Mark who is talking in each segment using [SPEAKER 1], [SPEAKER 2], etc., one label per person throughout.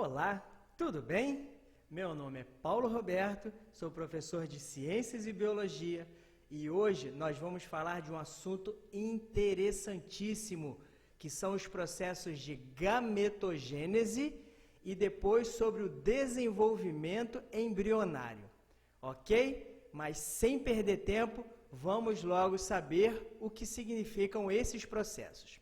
[SPEAKER 1] Olá, tudo bem? Meu nome é Paulo Roberto, sou professor de Ciências e Biologia e hoje nós vamos falar de um assunto interessantíssimo, que são os processos de gametogênese e depois sobre o desenvolvimento embrionário, ok? Mas sem perder tempo, vamos logo saber o que significam esses processos.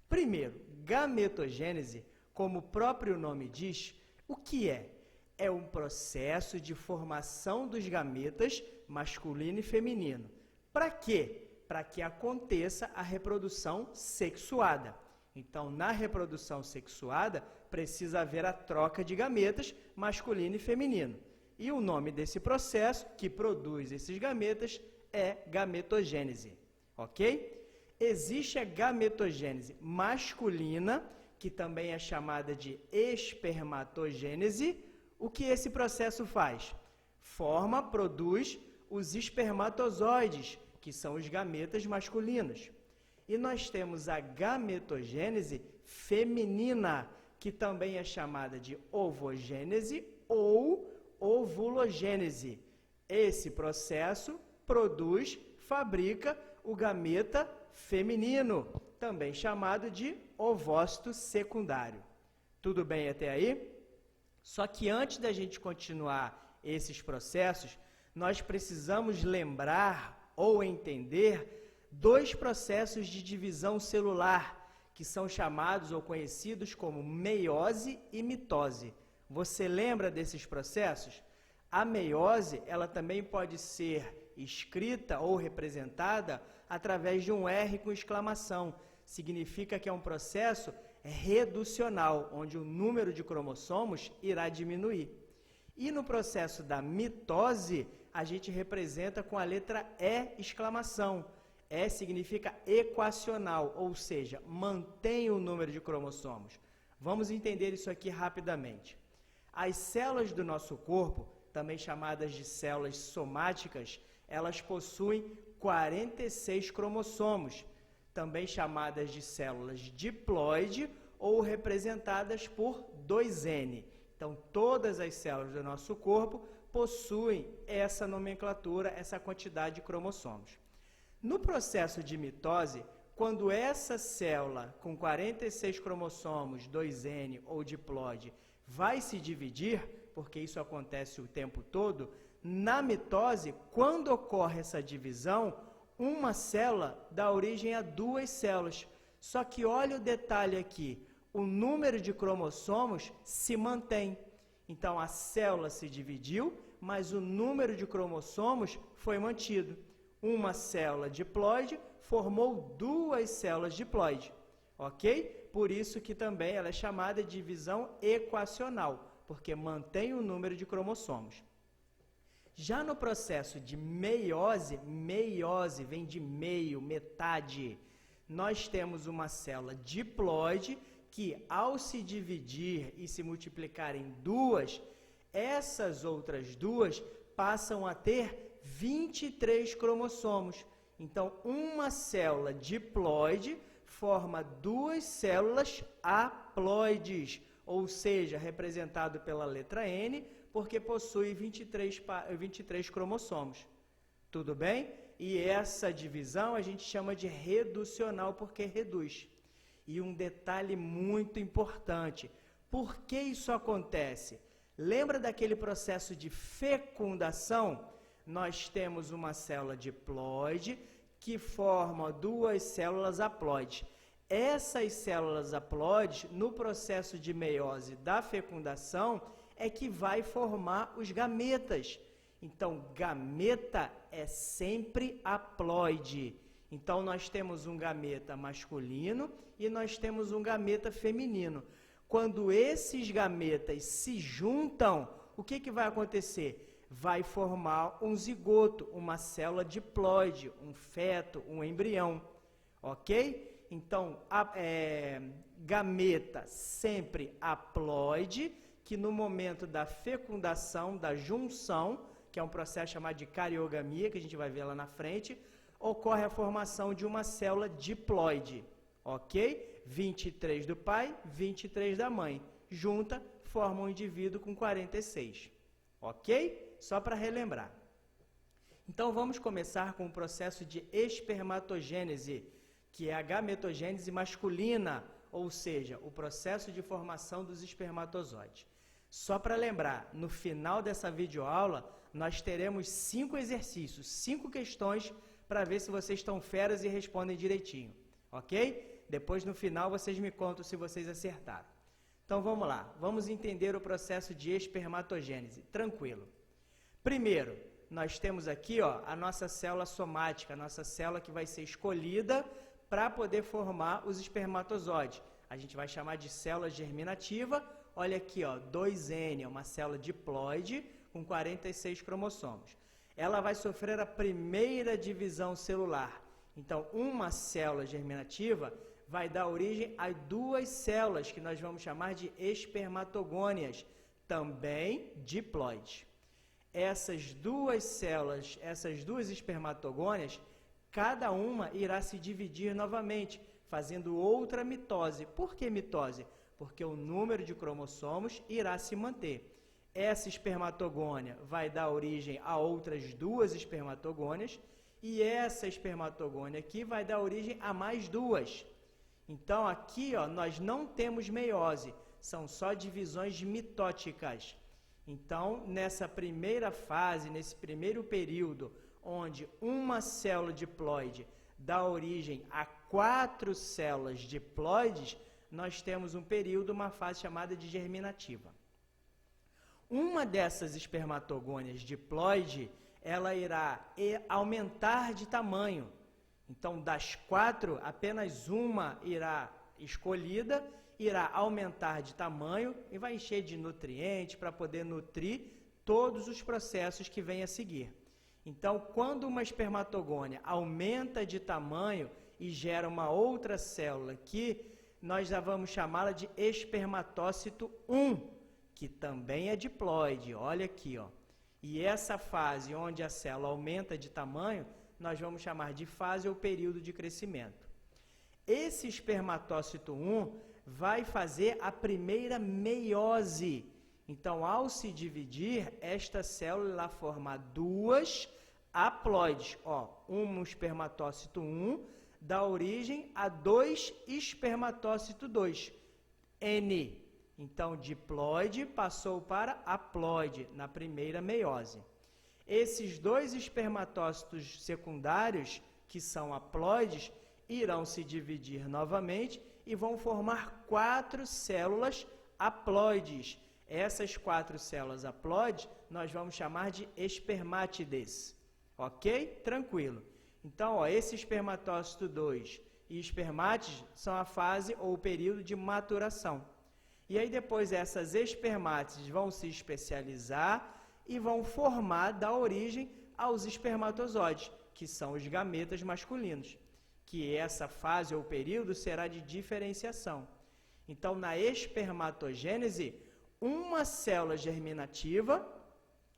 [SPEAKER 1] Primeiro, gametogênese, como o próprio nome diz, o que é? É um processo de formação dos gametas masculino e feminino. Para quê? Para que aconteça a reprodução sexuada. Então, na reprodução sexuada, precisa haver a troca de gametas masculino e feminino. E o nome desse processo, que produz esses gametas, é gametogênese. Ok? Existe a gametogênese masculina, que também é chamada de espermatogênese. O que esse processo faz? Produz os espermatozoides, que são os gametas masculinos. E nós temos a gametogênese feminina, que também é chamada de ovogênese ou ovulogênese. Esse processo fabrica o gameta feminino, também chamado de ovócito secundário. Tudo bem até aí? Só que antes da gente continuar esses processos, nós precisamos lembrar ou entender dois processos de divisão celular, que são chamados ou conhecidos como meiose e mitose. Você lembra desses processos? A meiose, ela também pode ser escrita ou representada através de um R com exclamação. Significa que é um processo reducional, onde o número de cromossomos irá diminuir. E no processo da mitose, a gente representa com a letra E exclamação. E significa equacional, ou seja, mantém o número de cromossomos. Vamos entender isso aqui rapidamente. As células do nosso corpo, também chamadas de células somáticas, elas possuem 46 cromossomos, também chamadas de células diploide ou representadas por 2N. Então, todas as células do nosso corpo possuem essa nomenclatura, essa quantidade de cromossomos. No processo de mitose, quando essa célula com 46 cromossomos, 2N ou diploide, vai se dividir, porque isso acontece o tempo todo, na mitose, quando ocorre essa divisão, uma célula dá origem a duas células. Só que olha o detalhe aqui, o número de cromossomos se mantém. Então, a célula se dividiu, mas o número de cromossomos foi mantido. Uma célula diploide formou duas células diploide, ok? Por isso que também ela é chamada de divisão equacional, porque mantém o número de cromossomos. Já no processo de meiose, meiose vem de meio, metade, nós temos uma célula diploide que, ao se dividir e se multiplicar em duas, essas outras duas passam a ter 23 cromossomos. Então, uma célula diploide forma duas células haploides, ou seja, representado pela letra N, porque possui 23 cromossomos. Tudo bem? E essa divisão a gente chama de reducional, porque reduz. E um detalhe muito importante, por que isso acontece? Lembra daquele processo de fecundação? Nós temos uma célula diploide que forma duas células haploides. Essas células haploides, no processo de meiose da fecundação, é que vai formar os gametas. Então, gameta é sempre haploide. Então, nós temos um gameta masculino e nós temos um gameta feminino. Quando esses gametas se juntam, o que vai acontecer? Vai formar um zigoto, uma célula diploide, um feto, um embrião. Ok? Então, gameta sempre haploide, que no momento da fecundação, da junção, que é um processo chamado de cariogamia, que a gente vai ver lá na frente, ocorre a formação de uma célula diploide, ok? 23 do pai, 23 da mãe. Junta, forma um indivíduo com 46. Ok? Só para relembrar. Então, vamos começar com o processo de espermatogênese, que é a gametogênese masculina, ou seja, o processo de formação dos espermatozoides. Só para lembrar, no final dessa videoaula, nós teremos 5 exercícios, 5 questões, para ver se vocês estão feras e respondem direitinho, ok? Depois, no final, vocês me contam se vocês acertaram. Então, vamos lá, vamos entender o processo de espermatogênese, tranquilo. Primeiro, nós temos aqui a nossa célula somática, a nossa célula que vai ser escolhida para poder formar os espermatozoides. A gente vai chamar de célula germinativa. Olha aqui, 2N, é uma célula diploide com 46 cromossomos. Ela vai sofrer a primeira divisão celular. Então, uma célula germinativa vai dar origem a 2 células que nós vamos chamar de espermatogônias, também diploides. Essas 2 células, essas 2 espermatogônias, cada uma irá se dividir novamente, fazendo outra mitose. Por que mitose? Porque o número de cromossomos irá se manter. Essa espermatogônia vai dar origem a outras 2 espermatogônias, e essa espermatogônia aqui vai dar origem a mais 2. Então, aqui nós não temos meiose, são só divisões mitóticas. Então, nessa primeira fase, nesse primeiro período, onde uma célula diploide dá origem a 4 células diploides, nós temos um período, uma fase chamada de germinativa. Uma dessas espermatogônias diploide, ela irá aumentar de tamanho. Então, das 4, apenas uma irá escolhida, irá aumentar de tamanho e vai encher de nutrientes para poder nutrir todos os processos que vêm a seguir. Então, quando uma espermatogônia aumenta de tamanho e gera uma outra célula aqui, nós já vamos chamá-la de espermatócito 1, que também é diploide. Olha aqui, E essa fase onde a célula aumenta de tamanho, nós vamos chamar de fase ou período de crescimento. Esse espermatócito 1 vai fazer a primeira meiose. Então, ao se dividir, esta célula irá formar 2 haploides. Um espermatócito 1 dá origem a 2 espermatócito 2, N. Então, diploide passou para haploide na primeira meiose. Esses 2 espermatócitos secundários, que são haploides, irão se dividir novamente e vão formar 4 células haploides. Essas 4 células haploides nós vamos chamar de espermátides. Ok? Tranquilo. Então, esse espermatócito 2 e espermátides são a fase ou o período de maturação. E aí depois essas espermátides vão se especializar e vão formar, dar origem aos espermatozoides, que são os gametas masculinos, que essa fase ou período será de diferenciação. Então, na espermatogênese, uma célula germinativa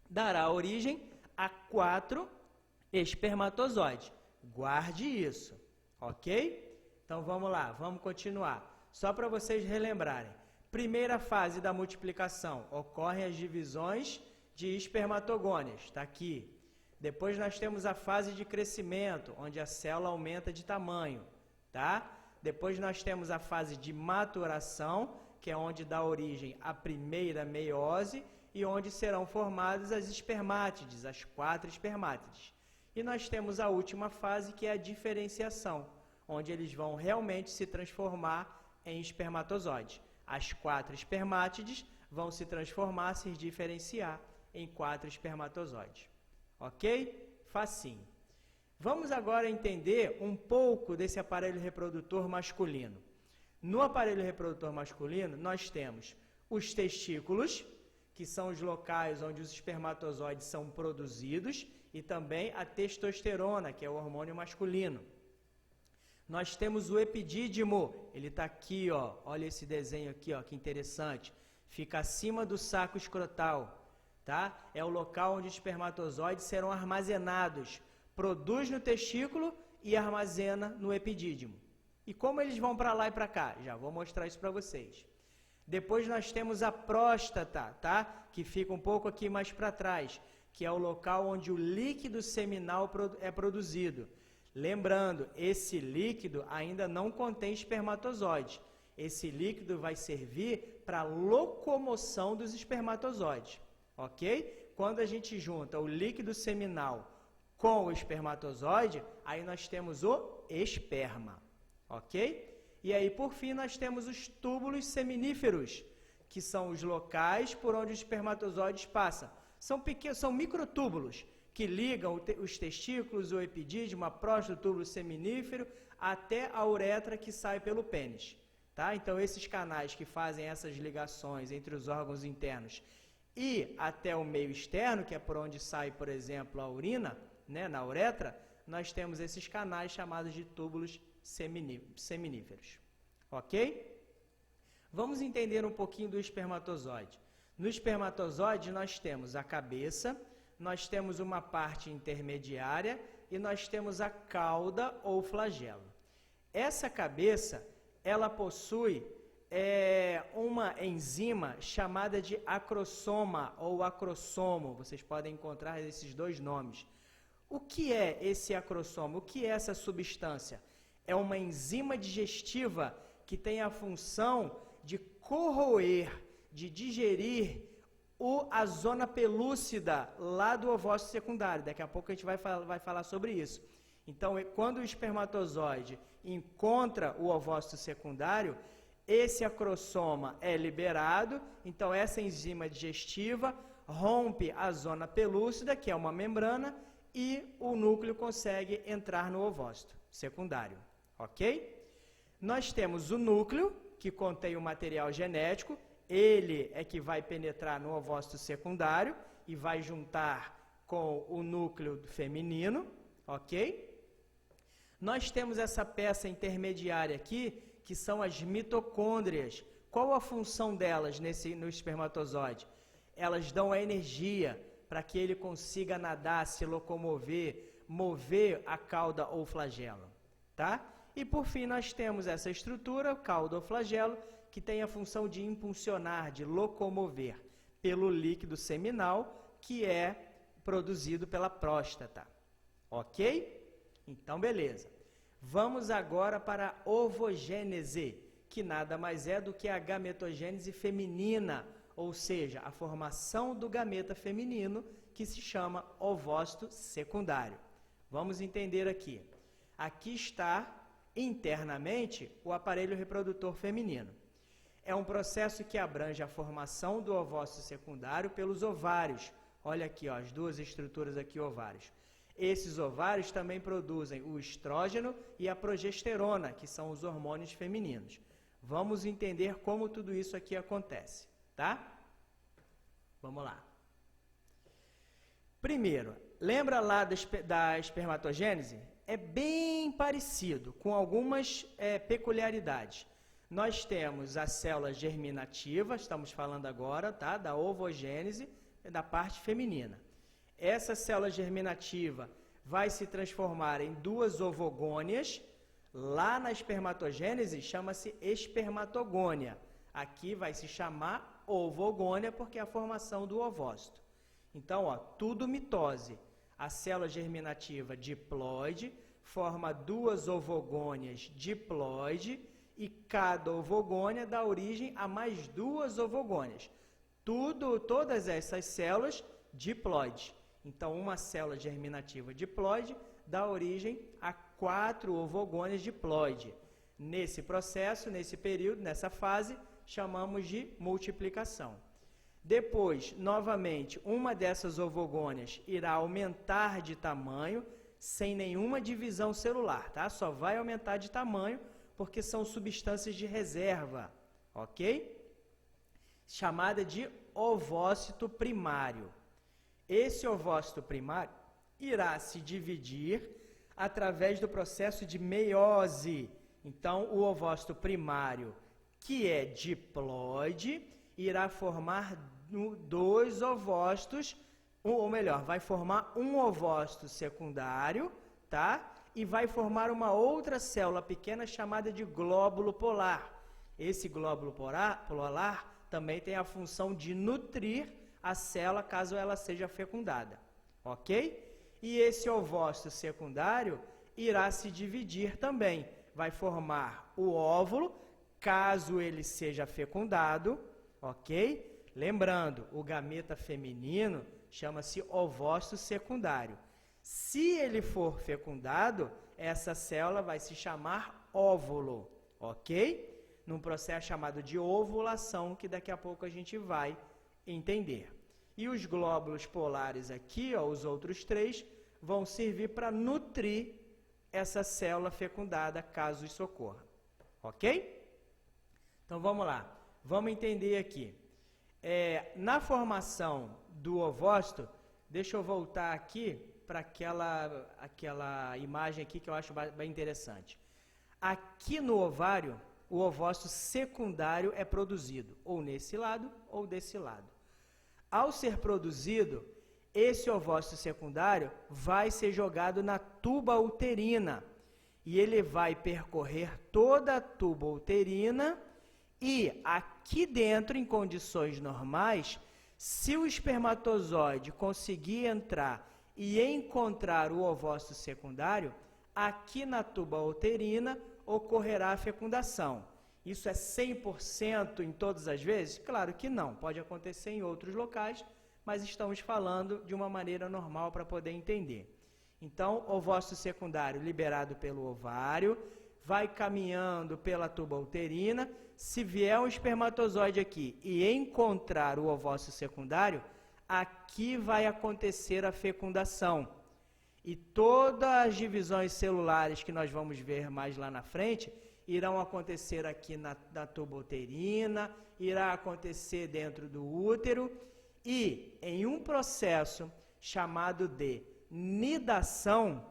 [SPEAKER 1] dará origem a 4 espermatozoides. Guarde isso, ok? Então, vamos lá, vamos continuar. Só para vocês relembrarem. Primeira fase da multiplicação, ocorrem as divisões de espermatogônias, está aqui. Depois nós temos a fase de crescimento, onde a célula aumenta de tamanho, tá? Depois nós temos a fase de maturação, que é onde dá origem à primeira meiose e onde serão formadas as espermátides, as 4 espermátides. E nós temos a última fase, que é a diferenciação, onde eles vão realmente se transformar em espermatozoides. As 4 espermátides vão se transformar, se diferenciar em 4 espermatozoides. Ok? Facinho. Vamos agora entender um pouco desse aparelho reprodutor masculino. No aparelho reprodutor masculino, nós temos os testículos, que são os locais onde os espermatozoides são produzidos, e também a testosterona, que é o hormônio masculino. Nós temos o epidídimo, ele está aqui, olha esse desenho aqui, que interessante, fica acima do saco escrotal, tá? É o local onde os espermatozoides serão armazenados, produz no testículo e armazena no epidídimo. E como eles vão para lá e para cá? Já vou mostrar isso para vocês. Depois nós temos a próstata, tá? Que fica um pouco aqui mais para trás, que é o local onde o líquido seminal é produzido. Lembrando, esse líquido ainda não contém espermatozoide. Esse líquido vai servir para a locomoção dos espermatozoides, ok? Quando a gente junta o líquido seminal com o espermatozoide, aí nós temos o esperma, ok? E aí, por fim, nós temos os túbulos seminíferos, que são os locais por onde os espermatozoides passam. São microtúbulos que ligam os testículos, o epidídimo, a próstata, o túbulo seminífero, até a uretra que sai pelo pênis. Tá? Então, esses canais que fazem essas ligações entre os órgãos internos e até o meio externo, que é por onde sai, por exemplo, a urina, né, na uretra, nós temos esses canais chamados de túbulos seminíferos. Ok? Vamos entender um pouquinho do espermatozoide. No espermatozoide, nós temos a cabeça, nós temos uma parte intermediária e nós temos a cauda ou flagelo. Essa cabeça, ela possui uma enzima chamada de acrossoma ou acrossomo. Vocês podem encontrar esses dois nomes. O que é esse acrossomo? O que é essa substância? É uma enzima digestiva que tem a função de corroer, de digerir a zona pelúcida lá do ovócito secundário. Daqui a pouco a gente vai falar sobre isso. Então, quando o espermatozoide encontra o ovócito secundário, esse acrossoma é liberado, então essa enzima digestiva rompe a zona pelúcida, que é uma membrana, e o núcleo consegue entrar no ovócito secundário, ok? Nós temos o núcleo, que contém o material genético, ele é que vai penetrar no ovócito secundário e vai juntar com o núcleo feminino, ok? Nós temos essa peça intermediária aqui, que são as mitocôndrias. Qual a função delas no espermatozoide? Elas dão a energia para que ele consiga nadar, se locomover, mover a cauda ou flagelo, tá? E por fim nós temos essa estrutura, cauda ou flagelo, que tem a função de impulsionar, de locomover pelo líquido seminal, que é produzido pela próstata, ok? Então, beleza. Vamos agora para a ovogênese, que nada mais é do que a gametogênese feminina, ou seja, a formação do gameta feminino, que se chama ovócito secundário. Vamos entender aqui. Aqui está, internamente, o aparelho reprodutor feminino. É um processo que abrange a formação do ovócito secundário pelos ovários. Olha aqui, ó, as duas estruturas aqui, ovários. Esses ovários também produzem o estrógeno e a progesterona, que são os hormônios femininos. Vamos entender como tudo isso aqui acontece, tá? Vamos lá. Primeiro, lembra lá da espermatogênese? É bem parecido, com algumas peculiaridades. Nós temos a célula germinativa, estamos falando agora, tá? Da ovogênese, da parte feminina. Essa célula germinativa vai se transformar em duas ovogônias. Lá na espermatogênese chama-se espermatogônia. Aqui vai se chamar ovogônia porque é a formação do ovócito. Então, ó, tudo mitose. A célula germinativa diploide forma duas ovogônias diploide e cada ovogônia dá origem a mais duas ovogônias. Todas essas células diploides. Então, uma célula germinativa diploide dá origem a 4 ovogônias diploide. Nesse processo, nesse período, nessa fase, chamamos de multiplicação. Depois, novamente, uma dessas ovogônias irá aumentar de tamanho sem nenhuma divisão celular, tá? Só vai aumentar de tamanho porque são substâncias de reserva, ok? Chamada de ovócito primário. Esse ovócito primário irá se dividir através do processo de meiose. Então, o ovócito primário, que é diploide, irá formar 2 ovócitos, ou melhor, vai formar um ovócito secundário, tá? E vai formar uma outra célula pequena chamada de glóbulo polar. Esse glóbulo polar também tem a função de nutrir a célula caso ela seja fecundada, ok? E esse ovócito secundário irá se dividir também, vai formar o óvulo, caso ele seja fecundado, ok? Lembrando, o gameta feminino chama-se ovócito secundário. Se ele for fecundado, essa célula vai se chamar óvulo, ok? Num processo chamado de ovulação, que daqui a pouco a gente vai entender. E os glóbulos polares aqui, ó, os outros três, vão servir para nutrir essa célula fecundada, caso isso ocorra, ok? Então vamos lá, vamos entender aqui. Na formação do ovócito, deixa eu voltar aqui para aquela imagem aqui que eu acho bem interessante. Aqui no ovário, o ovócito secundário é produzido, ou nesse lado ou desse lado. Ao ser produzido, esse ovócito secundário vai ser jogado na tuba uterina, e ele vai percorrer toda a tuba uterina, e aqui dentro, em condições normais, se o espermatozoide conseguir entrar e encontrar o ovócito secundário, aqui na tuba uterina ocorrerá a fecundação. Isso é 100% em todas as vezes? Claro que não, pode acontecer em outros locais, mas estamos falando de uma maneira normal para poder entender. Então, ovócito secundário liberado pelo ovário, vai caminhando pela tuba uterina, se vier um espermatozoide aqui e encontrar o ovócito secundário, aqui vai acontecer a fecundação. E todas as divisões celulares que nós vamos ver mais lá na frente, irão acontecer aqui na tuba uterina, irá acontecer dentro do útero, e em um processo chamado de nidação,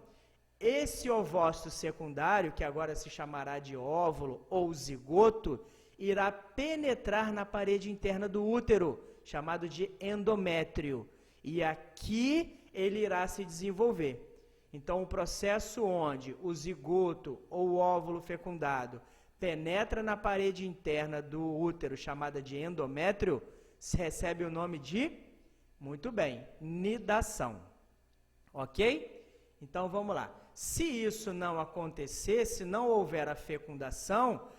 [SPEAKER 1] esse ovócito secundário, que agora se chamará de óvulo ou zigoto, irá penetrar na parede interna do útero, chamado de endométrio, e aqui ele irá se desenvolver. Então, o processo onde o zigoto ou o óvulo fecundado penetra na parede interna do útero, chamada de endométrio, se recebe o nome de, muito bem, nidação. Ok? Então, vamos lá. Se isso não acontecer, se não houver a fecundação,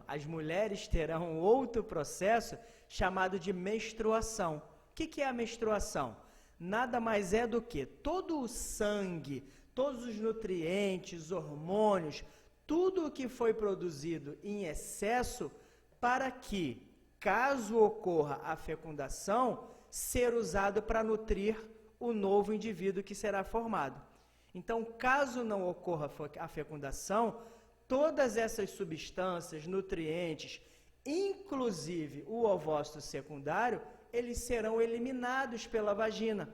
[SPEAKER 1] as mulheres terão outro processo chamado de menstruação. O que é a menstruação? Nada mais é do que todo o sangue, todos os nutrientes, hormônios, tudo o que foi produzido em excesso para que, caso ocorra a fecundação, ser usado para nutrir o novo indivíduo que será formado. Então, caso não ocorra a fecundação, todas essas substâncias, nutrientes, inclusive o ovócito secundário, eles serão eliminados pela vagina.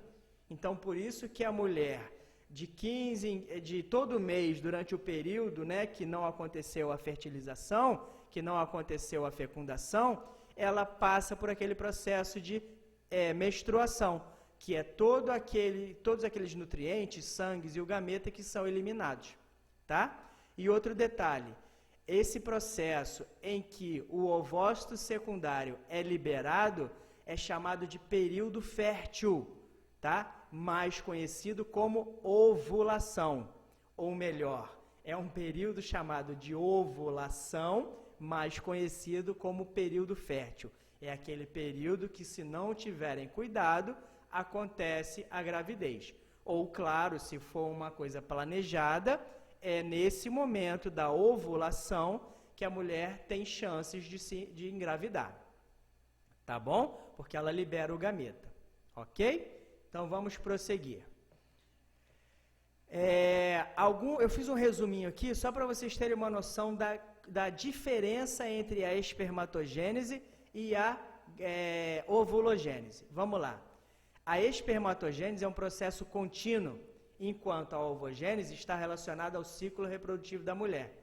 [SPEAKER 1] Então, por isso que a mulher de todo mês, durante o período, né, que não aconteceu a fertilização, que não aconteceu a fecundação, ela passa por aquele processo de menstruação, que é todos aqueles nutrientes, sangues e o gameta que são eliminados, tá? E outro detalhe, esse processo em que o ovócito secundário é liberado é chamado de período fértil, tá? Mais conhecido como ovulação, ou melhor, é um período chamado de ovulação, mais conhecido como período fértil. É aquele período que, se não tiverem cuidado, acontece a gravidez. Ou, claro, se for uma coisa planejada, é nesse momento da ovulação que a mulher tem chances de engravidar. Tá bom? Porque ela libera o gameta. Ok? Então, vamos prosseguir. Eu fiz um resuminho aqui, só para vocês terem uma noção da diferença entre a espermatogênese e a ovulogênese. Vamos lá. A espermatogênese é um processo contínuo, enquanto a ovogênese está relacionada ao ciclo reprodutivo da mulher.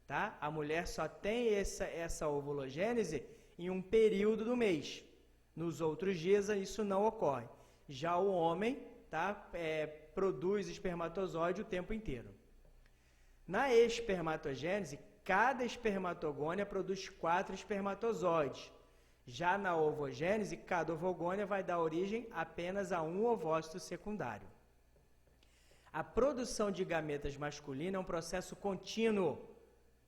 [SPEAKER 1] Tá? A mulher só tem essa ovulogênese em um período do mês. Nos outros dias isso não ocorre. Já o homem, tá, produz espermatozoide o tempo inteiro. Na espermatogênese, cada espermatogônia produz 4 espermatozoides. Já na ovogênese, cada ovogônia vai dar origem apenas a um ovócito secundário. A produção de gametas masculinos é um processo contínuo,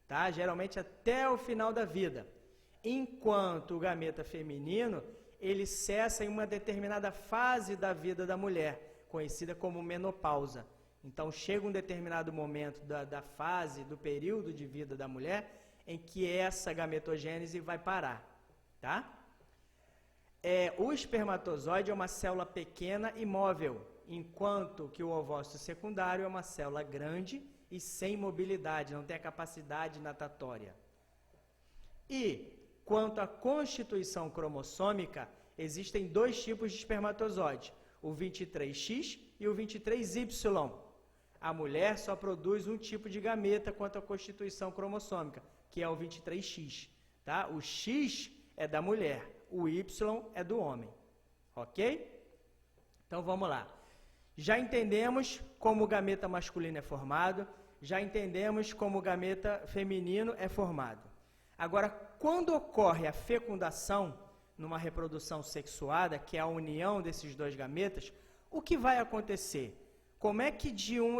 [SPEAKER 1] tá? Geralmente até o final da vida. Enquanto o gameta feminino, ele cessa em uma determinada fase da vida da mulher, conhecida como menopausa. Então, chega um determinado momento da fase, do período de vida da mulher, em que essa gametogênese vai parar, tá? O espermatozoide é uma célula pequena e móvel, enquanto que o ovócito secundário é uma célula grande e sem mobilidade, não tem a capacidade natatória. E, quanto à constituição cromossômica, existem 2 tipos de espermatozoide, o 23X e o 23Y. A mulher só produz um tipo de gameta quanto à constituição cromossômica, que é o 23X. Tá? O X é da mulher, o Y é do homem. Ok? Então vamos lá. Já entendemos como o gameta masculino é formado, já entendemos como o gameta feminino é formado. Agora, quando ocorre a fecundação, numa reprodução sexuada, que é a união desses 2 gametas, o que vai acontecer? Como é que de um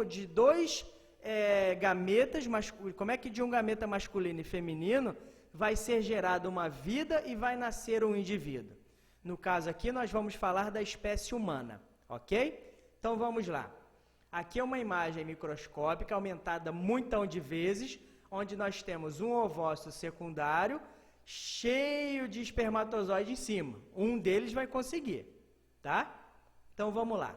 [SPEAKER 1] gameta masculino e feminino vai ser gerada uma vida e vai nascer um indivíduo? No caso aqui, nós vamos falar da espécie humana, ok? Então vamos lá. Aqui é uma imagem microscópica aumentada muitão de vezes, onde nós temos um ovócito secundário cheio de espermatozoide em cima. Um deles vai conseguir, tá? Então vamos lá.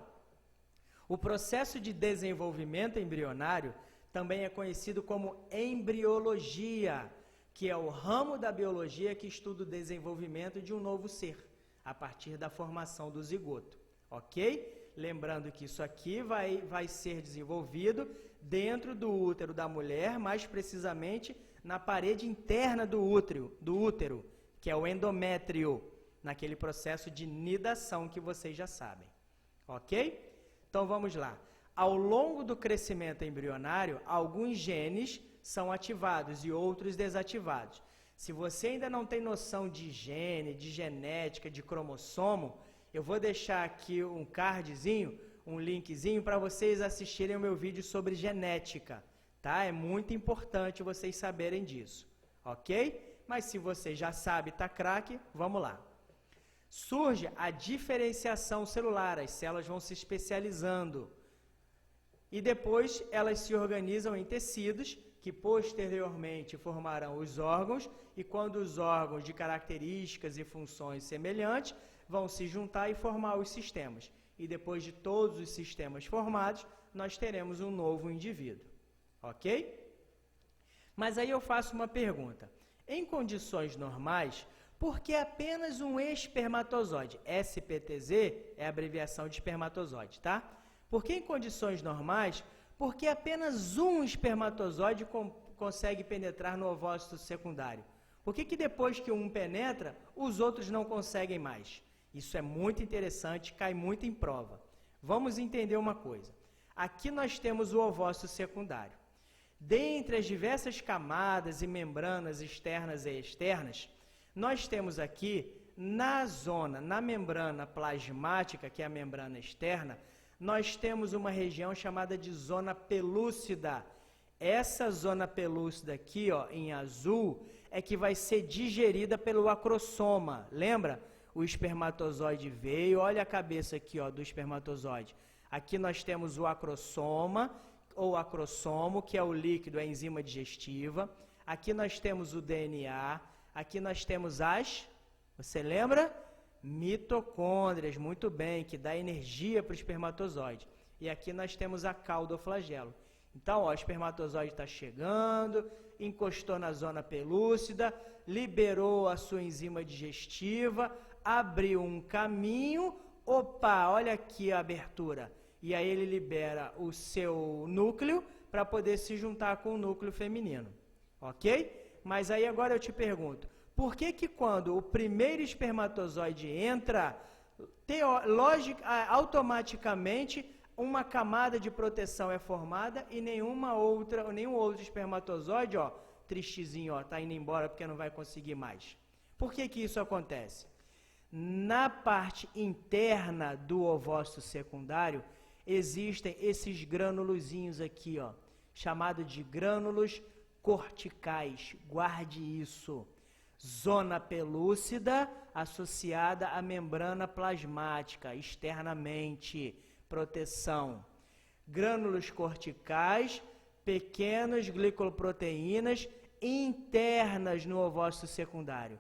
[SPEAKER 1] O processo de desenvolvimento embrionário também é conhecido como embriologia, que é o ramo da biologia que estuda o desenvolvimento de um novo ser, a partir da formação do zigoto, ok? Lembrando que isso aqui vai ser desenvolvido dentro do útero da mulher, mais precisamente na parede interna do útero, que é o endométrio, naquele processo de nidação que vocês já sabem, ok? Então vamos lá. Ao longo do crescimento embrionário, alguns genes são ativados e outros desativados. Se você ainda não tem noção de gene, de genética, de cromossomo, eu vou deixar aqui um cardzinho, um linkzinho para vocês assistirem o meu vídeo sobre genética, tá? É muito importante vocês saberem disso, ok? Mas se você já sabe, tá craque, vamos lá. Surge a diferenciação celular, as células vão se especializando e depois elas se organizam em tecidos que posteriormente formarão os órgãos e quando os órgãos de características e funções semelhantes vão se juntar e formar os sistemas. E depois de todos os sistemas formados, nós teremos um novo indivíduo. Ok? Mas aí eu faço uma pergunta. Em condições normais, por que apenas um espermatozoide? SPTZ é a abreviação de espermatozoide, tá? Porque em condições normais, porque apenas um espermatozoide consegue penetrar no ovócito secundário? Por que depois que um penetra, os outros não conseguem mais? Isso é muito interessante, cai muito em prova. Vamos entender uma coisa. Aqui nós temos o ovócito secundário. Dentre as diversas camadas e membranas externas e externas, nós temos aqui, na membrana plasmática, que é a membrana externa, nós temos uma região chamada de zona pelúcida. Essa zona pelúcida aqui, ó, em azul, é que vai ser digerida pelo acrossoma. Lembra? O espermatozoide veio, olha a cabeça aqui, ó, do espermatozoide. Aqui nós temos o acrossoma, ou acrossomo, que é o líquido, a enzima digestiva. Aqui nós temos o DNA, aqui nós temos você lembra? Mitocôndrias, muito bem, que dá energia para o espermatozoide. E aqui nós temos a cauda ou flagelo. Então, ó, o espermatozoide está chegando, encostou na zona pelúcida, liberou a sua enzima digestiva, abriu um caminho, opa, olha aqui a abertura. E aí ele libera o seu núcleo para poder se juntar com o núcleo feminino, ok? Mas aí agora eu te pergunto, por que quando o primeiro espermatozoide entra, automaticamente uma camada de proteção é formada e nenhum outro espermatozoide, ó, tristezinho, ó, tá indo embora porque não vai conseguir mais. Por que que isso acontece? Na parte interna do ovócito secundário, existem esses granulozinhos aqui, ó, chamado de grânulos corticais. Guarde isso. Zona pelúcida associada à membrana plasmática, externamente, proteção. Grânulos corticais, pequenas glicoproteínas internas no ovócito secundário.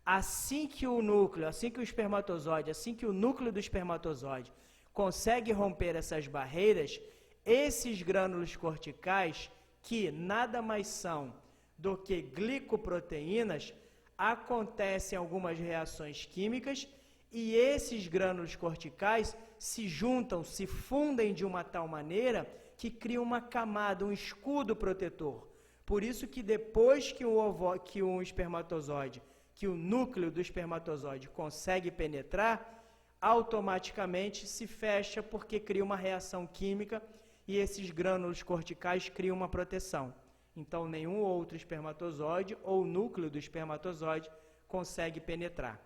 [SPEAKER 1] Assim que o núcleo, assim que o espermatozoide, assim que o núcleo do espermatozoide consegue romper essas barreiras, esses grânulos corticais, que nada mais são do que glicoproteínas, acontecem algumas reações químicas e esses grânulos corticais se juntam, se fundem de uma tal maneira que cria uma camada, um escudo protetor. Por isso que depois que o espermatozoide, que o núcleo do espermatozoide consegue penetrar, automaticamente se fecha porque cria uma reação química e esses grânulos corticais criam uma proteção. Então, nenhum outro espermatozoide ou núcleo do espermatozoide consegue penetrar.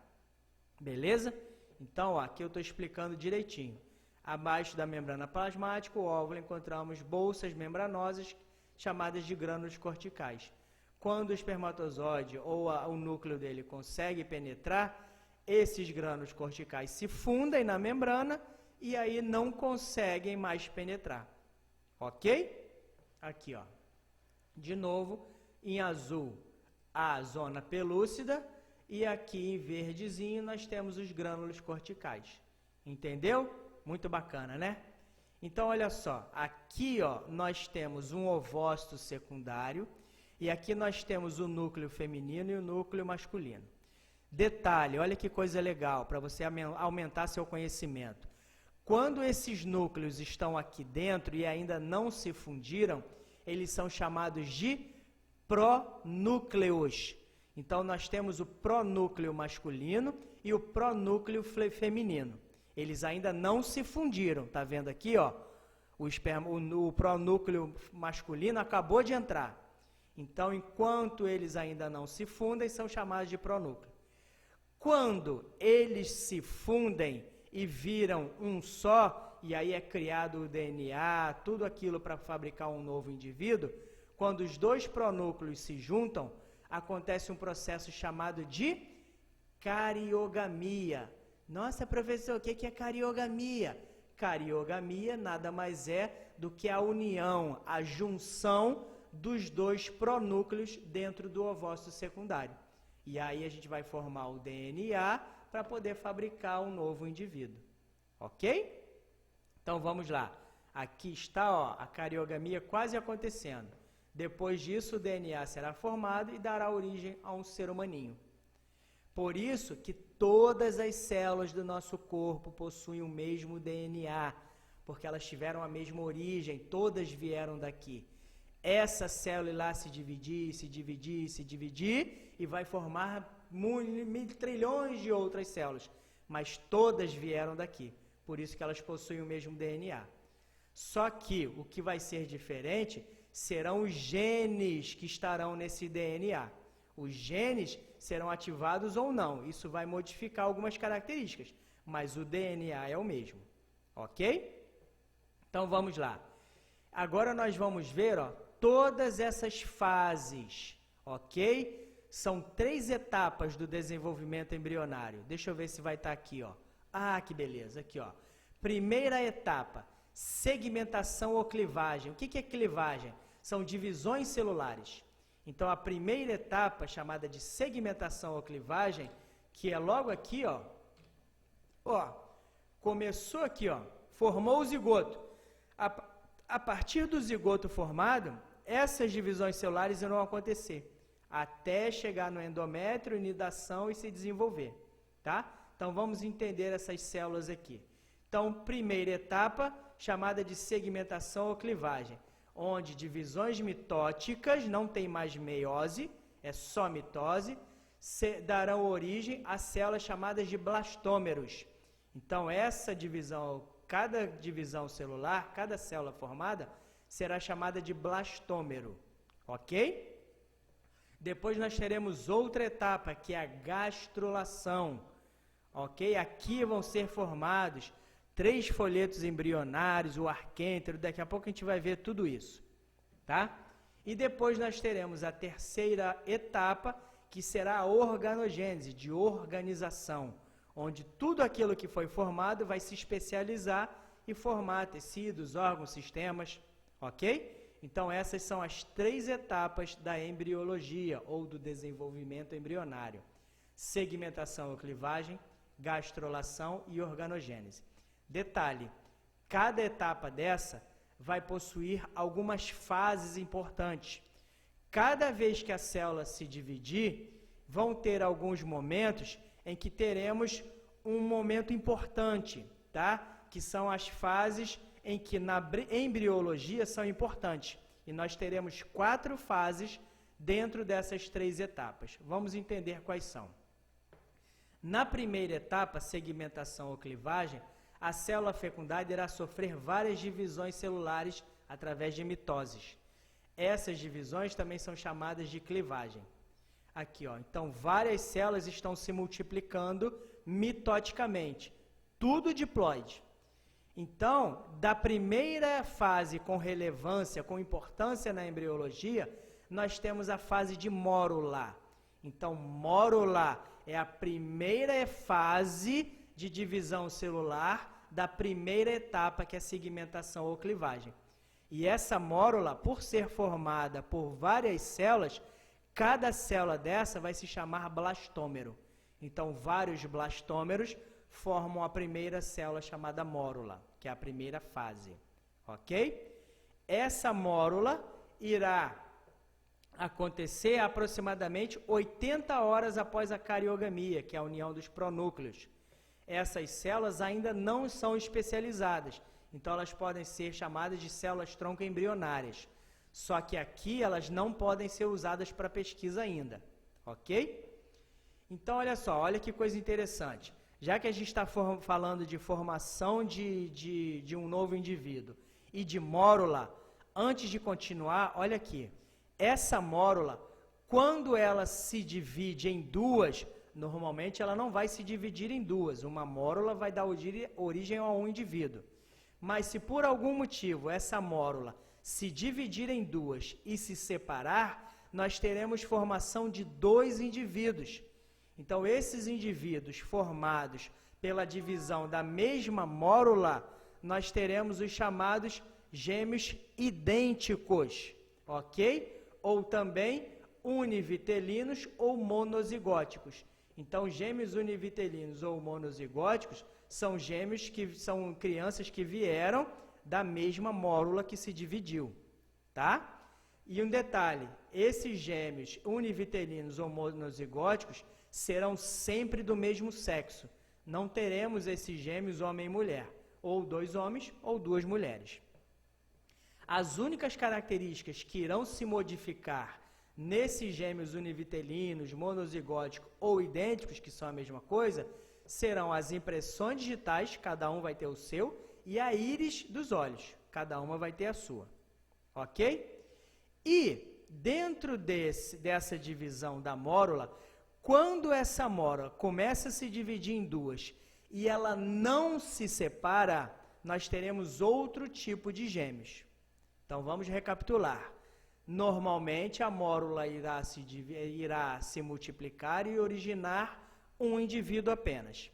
[SPEAKER 1] Beleza? Então, ó, aqui eu estou explicando direitinho. Abaixo da membrana plasmática, o óvulo, encontramos bolsas membranosas chamadas de grânulos corticais. Quando o espermatozoide ou o núcleo dele consegue penetrar, esses grânulos corticais se fundem na membrana e aí não conseguem mais penetrar. Ok? Aqui, ó. De novo, em azul, a zona pelúcida e aqui em verdezinho nós temos os grânulos corticais. Entendeu? Muito bacana, né? Então, olha só, aqui ó, nós temos um ovócito secundário e aqui nós temos o núcleo feminino e o núcleo masculino. Detalhe, olha que coisa legal para você aumentar seu conhecimento. Quando esses núcleos estão aqui dentro e ainda não se fundiram, eles são chamados de pronúcleos. Então, nós temos o pronúcleo masculino e o pronúcleo feminino. Eles ainda não se fundiram, tá vendo aqui, ó? O pronúcleo masculino acabou de entrar. Então, enquanto eles ainda não se fundem, são chamados de pronúcleo. Quando eles se fundem e viram um só, e aí é criado o DNA, tudo aquilo para fabricar um novo indivíduo, quando os dois pronúcleos se juntam, acontece um processo chamado de cariogamia. Nossa, professor, o que é cariogamia? Cariogamia nada mais é do que a união, a junção dos dois pronúcleos dentro do ovócito secundário. E aí a gente vai formar o DNA para poder fabricar um novo indivíduo. Ok? Então vamos lá. Aqui está ó, a cariogamia quase acontecendo. Depois disso o DNA será formado e dará origem a um ser humaninho. Por isso que todas as células do nosso corpo possuem o mesmo DNA, porque elas tiveram a mesma origem, todas vieram daqui. Essa célula irá se dividir e vai formar trilhões de outras células, mas todas vieram daqui, por isso que elas possuem o mesmo DNA. Só que o que vai ser diferente serão os genes que estarão nesse DNA. Os genes serão ativados ou não, isso vai modificar algumas características, mas o DNA é o mesmo, ok? Então vamos lá. Agora nós vamos ver ó, todas essas fases, ok? São 3 etapas do desenvolvimento embrionário. Deixa eu ver se vai estar aqui, ó. Ah, que beleza, aqui, ó. Primeira etapa, segmentação ou clivagem. O que é clivagem? São divisões celulares. Então, a primeira etapa, chamada de segmentação ou clivagem, que é logo aqui, ó, começou aqui, ó, formou o zigoto. A partir do zigoto formado, essas divisões celulares irão acontecer, até chegar no endométrio, nidação e se desenvolver, tá? Então, vamos entender essas células aqui. Então, primeira etapa, chamada de segmentação ou clivagem, onde divisões mitóticas, não tem mais meiose, é só mitose, darão origem a células chamadas de blastômeros. Então, essa divisão, cada divisão celular, cada célula formada, será chamada de blastômero, ok? Depois nós teremos outra etapa, que é a gastrulação, ok? Aqui vão ser formados 3 folhetos embrionários, o arquêntero, daqui a pouco a gente vai ver tudo isso, tá? E depois nós teremos a terceira etapa, que será a organogênese, de organização, onde tudo aquilo que foi formado vai se especializar e formar tecidos, órgãos, sistemas, ok? Então essas são as 3 etapas da embriologia ou do desenvolvimento embrionário: segmentação ou clivagem, gastrulação e organogênese. Detalhe, cada etapa dessa vai possuir algumas fases importantes. Cada vez que a célula se dividir, vão ter alguns momentos em que teremos um momento importante, tá? Que são as fases em que na embriologia são importantes. E nós teremos 4 fases dentro dessas 3 etapas. Vamos entender quais são. Na primeira etapa, segmentação ou clivagem, a célula fecundada irá sofrer várias divisões celulares através de mitoses. Essas divisões também são chamadas de clivagem. Aqui, ó. Então, várias células estão se multiplicando mitoticamente. Tudo diploide. Então, da primeira fase com relevância, com importância na embriologia, nós temos a fase de mórula. Então, mórula é a primeira fase de divisão celular da primeira etapa, que é a segmentação ou clivagem. E essa mórula, por ser formada por várias células, cada célula dessa vai se chamar blastômero. Então, vários blastômeros formam a primeira célula chamada mórula, que é a primeira fase, ok? Essa mórula irá acontecer aproximadamente 80 horas após a cariogamia, que é a união dos pronúcleos. Essas células ainda não são especializadas, então elas podem ser chamadas de células tronco embrionárias. Só que aqui elas não podem ser usadas para pesquisa ainda, ok? Então, olha só, olha que coisa interessante. Já que a gente está falando de formação de um novo indivíduo e de mórula, antes de continuar, olha aqui. Essa mórula, quando ela se divide em duas, normalmente ela não vai se dividir em duas. Uma mórula vai dar origem a um indivíduo. Mas se por algum motivo essa mórula se dividir em duas e se separar, nós teremos formação de 2 indivíduos. Então, esses indivíduos formados pela divisão da mesma mórula, nós teremos os chamados gêmeos idênticos, ok? Ou também univitelinos ou monozigóticos. Então, gêmeos univitelinos ou monozigóticos são gêmeos que são crianças que vieram da mesma mórula que se dividiu, tá? E um detalhe, esses gêmeos univitelinos ou monozigóticos serão sempre do mesmo sexo. Não teremos esses gêmeos homem e mulher, ou 2 homens ou 2 mulheres. As únicas características que irão se modificar nesses gêmeos univitelinos, monozigóticos ou idênticos, que são a mesma coisa, serão as impressões digitais, cada um vai ter o seu, e a íris dos olhos, cada uma vai ter a sua. Ok? E, dentro dessa divisão da mórula, quando essa mórula começa a se dividir em duas e ela não se separa, nós teremos outro tipo de gêmeos. Então, vamos recapitular. Normalmente, a mórula irá se multiplicar e originar um indivíduo apenas.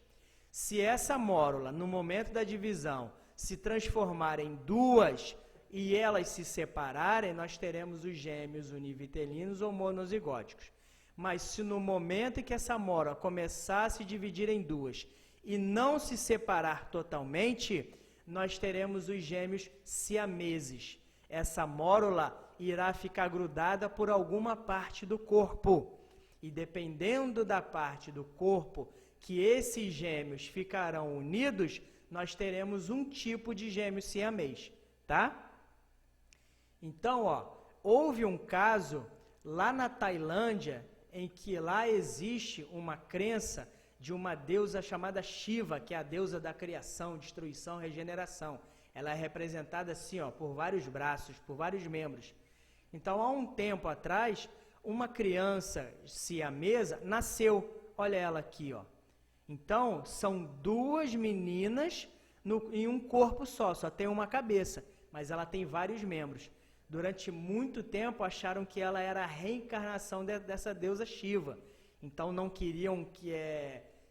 [SPEAKER 1] Se essa mórula, no momento da divisão, se transformar em duas e elas se separarem, nós teremos os gêmeos univitelinos ou monozigóticos. Mas se no momento em que essa mórula começar a se dividir em duas e não se separar totalmente, nós teremos os gêmeos siameses. Essa mórula irá ficar grudada por alguma parte do corpo. E dependendo da parte do corpo que esses gêmeos ficarão unidos, nós teremos um tipo de gêmeo siamês, tá? Então, houve um caso lá na Tailândia, em que lá existe uma crença de uma deusa chamada Shiva, que é a deusa da criação, destruição, regeneração. Ela é representada assim, por vários braços, por vários membros. Então, há um tempo atrás, uma criança siamesa nasceu. Olha ela aqui, ó. Então, são duas meninas em um corpo só tem uma cabeça, mas ela tem vários membros. Durante muito tempo acharam que ela era a reencarnação dessa deusa Shiva. Então não queriam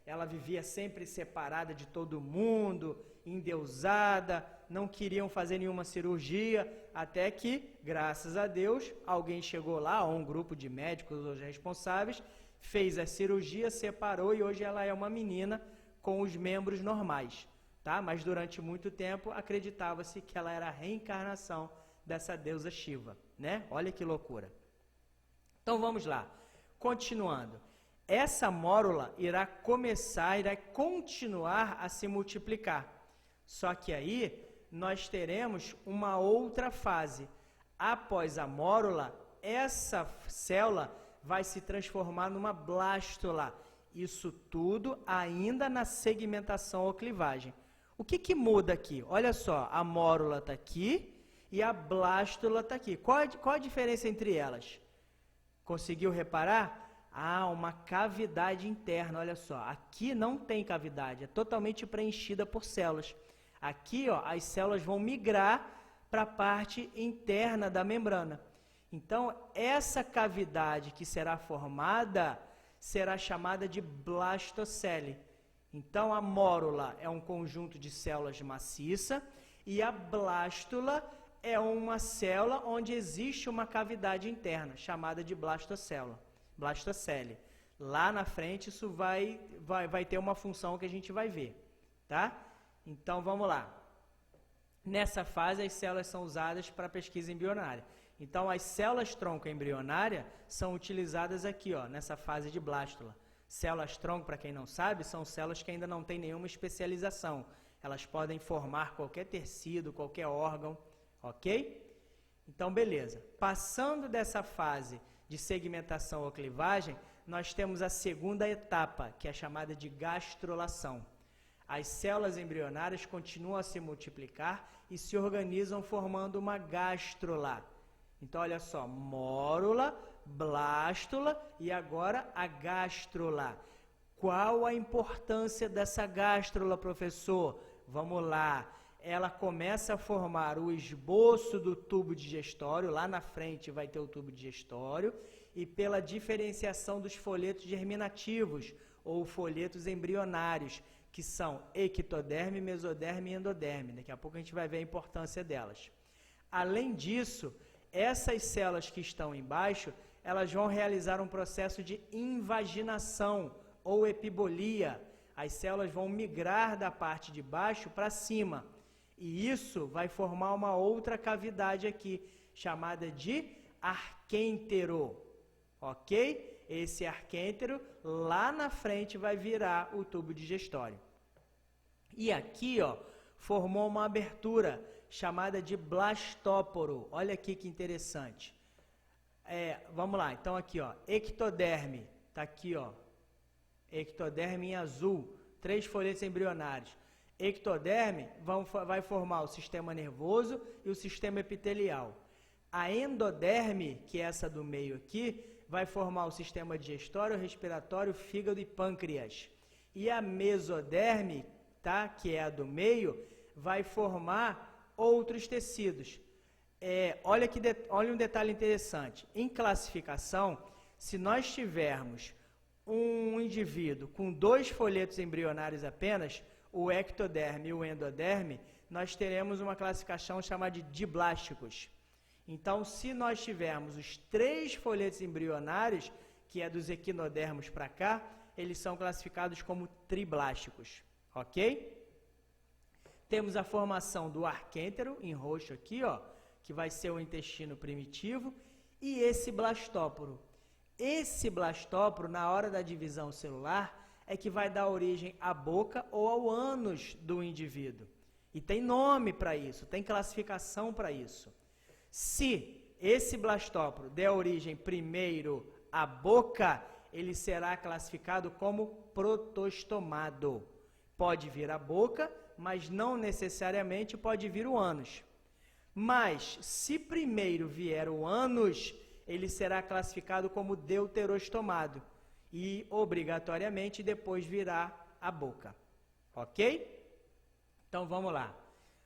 [SPEAKER 1] ela vivia sempre separada de todo mundo, endeusada, não queriam fazer nenhuma cirurgia, até que, graças a Deus, alguém chegou lá, ou um grupo de médicos ou responsáveis, fez a cirurgia, separou e hoje ela é uma menina com os membros normais, tá? Mas durante muito tempo acreditava-se que ela era a reencarnação dessa deusa Shiva, né? Olha que loucura. Então vamos lá, continuando. Essa mórula irá continuar a se multiplicar. Só que aí nós teremos uma outra fase. Após a mórula, essa célula vai se transformar numa blástula. Isso tudo ainda na segmentação ou clivagem. O que muda aqui? Olha só, a mórula está aqui e a blástula está aqui. Qual a diferença entre elas? Conseguiu reparar? Uma cavidade interna, olha só. Aqui não tem cavidade, é totalmente preenchida por células. Aqui, ó, as células vão migrar para a parte interna da membrana. Então, essa cavidade que será formada será chamada de blastocele. Então, a mórula é um conjunto de células maciça e a blástula é uma célula onde existe uma cavidade interna, chamada de blastocele. Lá na frente isso vai ter uma função que a gente vai ver, tá? Então vamos lá. Nessa fase as células são usadas para pesquisa embrionária. Então as células tronco embrionária são utilizadas aqui, ó, nessa fase de blástula. Células tronco, para quem não sabe, são células que ainda não têm nenhuma especialização. Elas podem formar qualquer tecido, qualquer órgão, ok? Então beleza. Passando dessa fase de segmentação ou clivagem, nós temos a segunda etapa, que é chamada de gastrulação. As células embrionárias continuam a se multiplicar e se organizam formando uma gástrula. Então, olha só, mórula, blástula e agora a gástrula. Qual a importância dessa gástrula, professor? Vamos lá. Ela começa a formar o esboço do tubo digestório, lá na frente vai ter o tubo digestório, e pela diferenciação dos folhetos germinativos, ou folhetos embrionários, que são ectoderme, mesoderme e endoderme. Daqui a pouco a gente vai ver a importância delas. Além disso, essas células que estão embaixo, elas vão realizar um processo de invaginação, ou epibolia. As células vão migrar da parte de baixo para cima. E isso vai formar uma outra cavidade aqui, chamada de arquêntero, ok? Esse arquêntero, lá na frente, vai virar o tubo digestório. E aqui, ó, formou uma abertura, chamada de blastóporo. Olha aqui que interessante. Vamos lá, então aqui, ó, ectoderme, tá aqui, ó, ectoderme em azul, 3 folhetos embrionários. Ectoderme vai formar o sistema nervoso e o sistema epitelial. A endoderme, que é essa do meio aqui, vai formar o sistema digestório, respiratório, fígado e pâncreas. E a mesoderme, tá, que é a do meio, vai formar outros tecidos. Olha um detalhe interessante. Em classificação, se nós tivermos um indivíduo com 2 folhetos embrionários apenas, o ectoderme e o endoderme, nós teremos uma classificação chamada de diblásticos. Então, se nós tivermos os 3 folhetos embrionários, que é dos equinodermos para cá, eles são classificados como triblásticos, ok? Temos a formação do arquêntero, em roxo aqui, ó, que vai ser o intestino primitivo, e esse blastóporo. Esse blastóporo, na hora da divisão celular, é que vai dar origem à boca ou ao ânus do indivíduo. E tem nome para isso, tem classificação para isso. Se esse blastóporo der origem primeiro à boca, ele será classificado como protostomado. Pode vir a boca, mas não necessariamente pode vir o ânus. Mas, se primeiro vier o ânus, ele será classificado como deuterostomado e, obrigatoriamente, depois virá a boca. Ok? Então, vamos lá.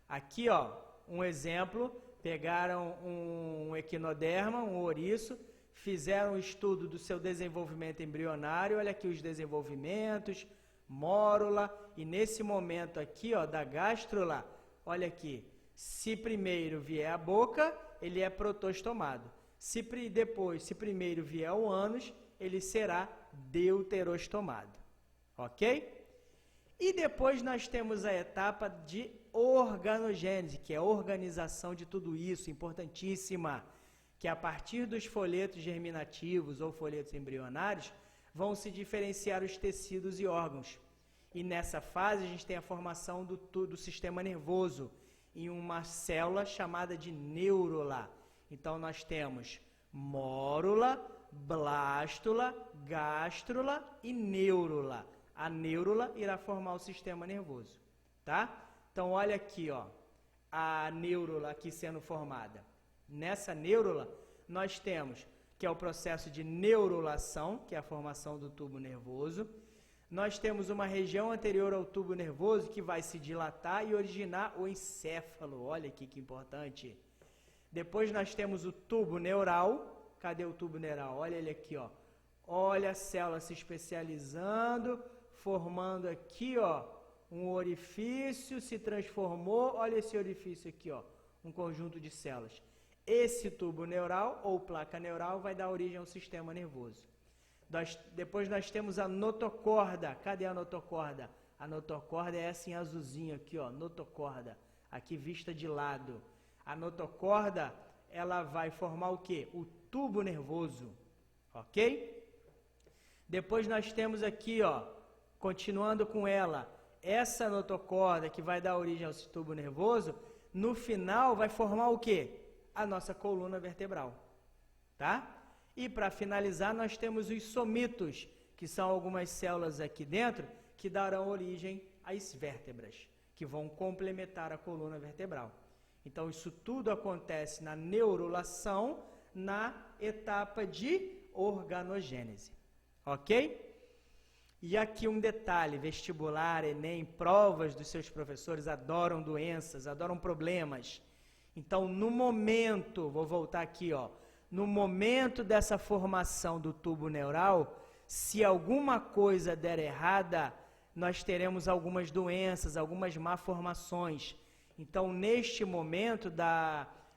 [SPEAKER 1] Aqui, ó, um exemplo, pegaram um equinoderma, um ouriço, fizeram um estudo do seu desenvolvimento embrionário, olha aqui os desenvolvimentos, mórula, e nesse momento aqui, ó, da gástrula, olha aqui, se primeiro vier a boca, ele é protostomado. Se primeiro vier o ânus, ele será deuterostomado. Ok? E depois nós temos a etapa de organogênese, que é a organização de tudo isso, importantíssima, que a partir dos folhetos germinativos ou folhetos embrionários, vão se diferenciar os tecidos e órgãos. E nessa fase a gente tem a formação do sistema nervoso, em uma célula chamada de neurula. Então nós temos mórula, blástula, gástrula e neurula. A neurula irá formar o sistema nervoso, tá? Então olha aqui, ó, a neurula aqui sendo formada. Nessa neurula nós temos que é o processo de neurulação, que é a formação do tubo nervoso. Nós temos uma região anterior ao tubo nervoso que vai se dilatar e originar o encéfalo. Olha aqui que importante. Depois nós temos o tubo neural. Cadê o tubo neural? Olha ele aqui, ó. Olha a célula se especializando, formando aqui, ó, um orifício, se transformou. Olha esse orifício aqui, ó, um conjunto de células. Esse tubo neural ou placa neural vai dar origem ao sistema nervoso. Depois nós temos a notocorda. Cadê a notocorda? A notocorda é essa em azulzinho aqui, ó, notocorda, aqui vista de lado. A notocorda, ela vai formar o quê? O tubo nervoso, ok? Depois nós temos aqui, ó, continuando com ela, essa notocorda que vai dar origem ao tubo nervoso, no final vai formar o quê? A nossa coluna vertebral, tá? E para finalizar, nós temos os somitos, que são algumas células aqui dentro que darão origem às vértebras, que vão complementar a coluna vertebral. Então, isso tudo acontece na neurulação, na etapa de organogênese, ok? E aqui um detalhe, vestibular, Enem, provas dos seus professores adoram doenças, adoram problemas. Então, no momento, vou voltar aqui, ó, no momento dessa formação do tubo neural, se alguma coisa der errada, nós teremos algumas doenças, algumas malformações. Então, neste momento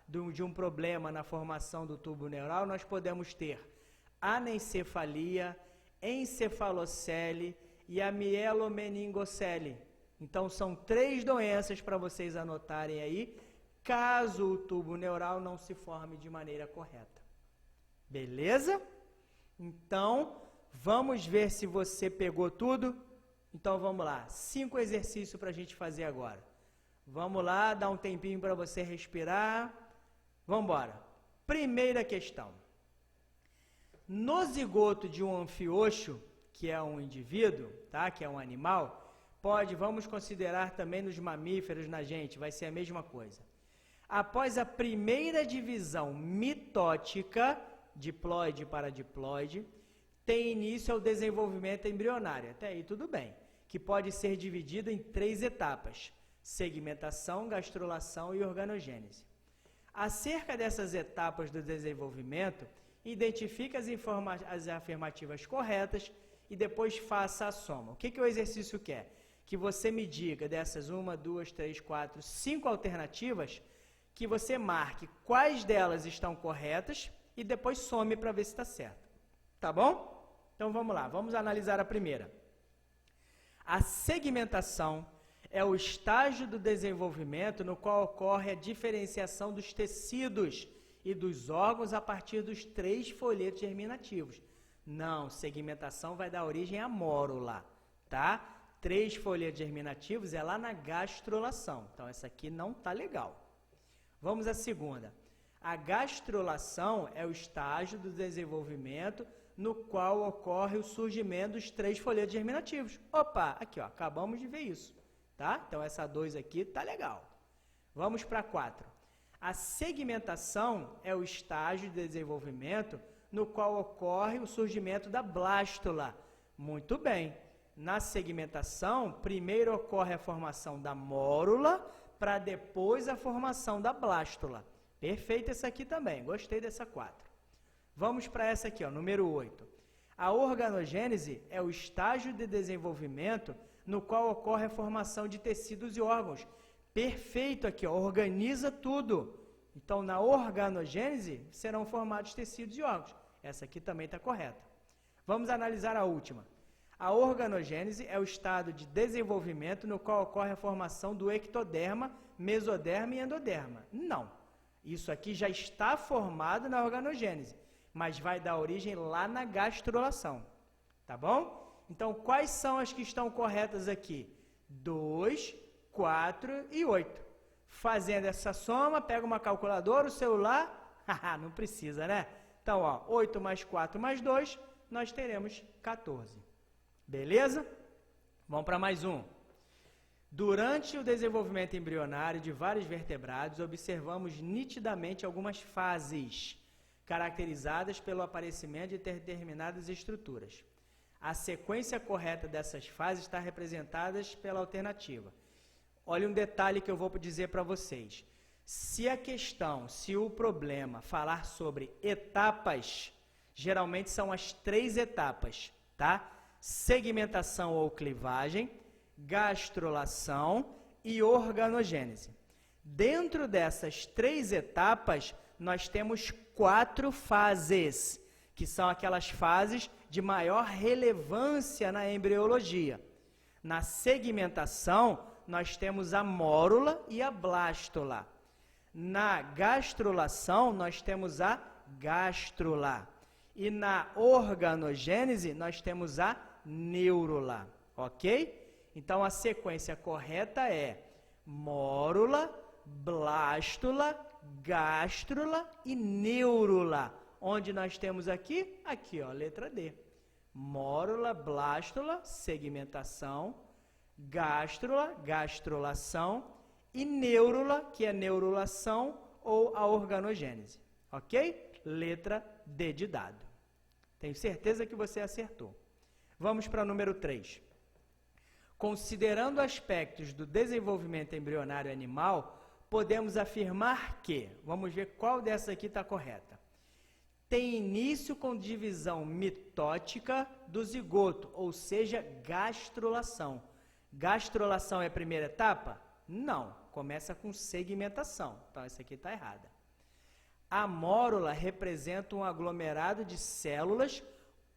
[SPEAKER 1] de um problema na formação do tubo neural, nós podemos ter anencefalia, encefalocele e a mielomeningocele. Então, são 3 doenças para vocês anotarem aí, caso o tubo neural não se forme de maneira correta. Beleza? Então, vamos ver se você pegou tudo? Então, vamos lá. 5 exercícios para a gente fazer agora. Vamos lá, dá um tempinho para você respirar. Vamos embora. Primeira questão. No zigoto de um anfioxo, que é um indivíduo, tá? Que é um animal, vamos considerar também nos mamíferos, na gente, vai ser a mesma coisa. Após a primeira divisão mitótica, diploide para diploide, tem início ao desenvolvimento embrionário. Até aí tudo bem, que pode ser dividido em 3 etapas: segmentação, gastrulação e organogênese. Acerca dessas etapas do desenvolvimento, identifique as afirmativas corretas e depois faça a soma. O que o exercício quer? Que você me diga dessas 1, 2, 3, 4, 5 alternativas, que você marque quais delas estão corretas e depois some para ver se está certo. Tá bom? Então vamos lá, vamos analisar a primeira. A segmentação é o estágio do desenvolvimento no qual ocorre a diferenciação dos tecidos e dos órgãos a partir dos 3 folhetos germinativos. Não, segmentação vai dar origem à mórula, tá? 3 folhetos germinativos é lá na gastrulação. Então, essa aqui não tá legal. Vamos à segunda. A gastrulação é o estágio do desenvolvimento no qual ocorre o surgimento dos 3 folhetos germinativos. Opa, aqui ó, acabamos de ver isso, tá? Então essa 2 aqui tá legal. Vamos para 4. A segmentação é o estágio de desenvolvimento no qual ocorre o surgimento da blástula. Muito bem. Na segmentação, primeiro ocorre a formação da mórula, para depois a formação da blástula. Perfeito essa aqui também, gostei dessa 4. Vamos para essa aqui, ó, número 8. A organogênese é o estágio de desenvolvimento no qual ocorre a formação de tecidos e órgãos. Perfeito aqui, ó, organiza tudo. Então, na organogênese serão formados tecidos e órgãos. Essa aqui também está correta. Vamos analisar a última. A organogênese é o estado de desenvolvimento no qual ocorre a formação do ectoderma, mesoderma e endoderma. Não. Isso aqui já está formado na organogênese, mas vai dar origem lá na gastrulação. Tá bom? Então, quais são as que estão corretas aqui? 2, 4 e 8. Fazendo essa soma, pega uma calculadora, o celular, não precisa, né? Então, ó, 8 mais 4 mais 2, nós teremos 14. Beleza? Vamos para mais um. Durante o desenvolvimento embrionário de vários vertebrados, observamos nitidamente algumas fases, caracterizadas pelo aparecimento de determinadas estruturas. A sequência correta dessas fases está representada pela alternativa. Olha um detalhe que eu vou dizer para vocês. Se o problema falar sobre etapas, geralmente são as 3 etapas, tá? Segmentação ou clivagem, gastrulação e organogênese. Dentro dessas 3 etapas, nós temos 4 fases, que são aquelas fases de maior relevância na embriologia. Na segmentação, nós temos a mórula e a blástula. Na gastrulação, nós temos a gástrula. E na organogênese, nós temos a neurula, ok? Então, a sequência correta é mórula, blástula, gástrula e neurula. Onde nós temos aqui? Aqui, ó, letra D. Mórula, blástula, segmentação, gástrula, gastrulação e neurula, que é neurulação ou a organogênese, ok? Letra D de dado. Tenho certeza que você acertou. Vamos para o número 3. Considerando aspectos do desenvolvimento embrionário animal, podemos afirmar que, vamos ver qual dessa aqui está correta, tem início com divisão mitótica do zigoto, ou seja, gastrulação. Gastrulação é a primeira etapa? Não, começa com segmentação, então essa aqui está errada. A mórula representa um aglomerado de células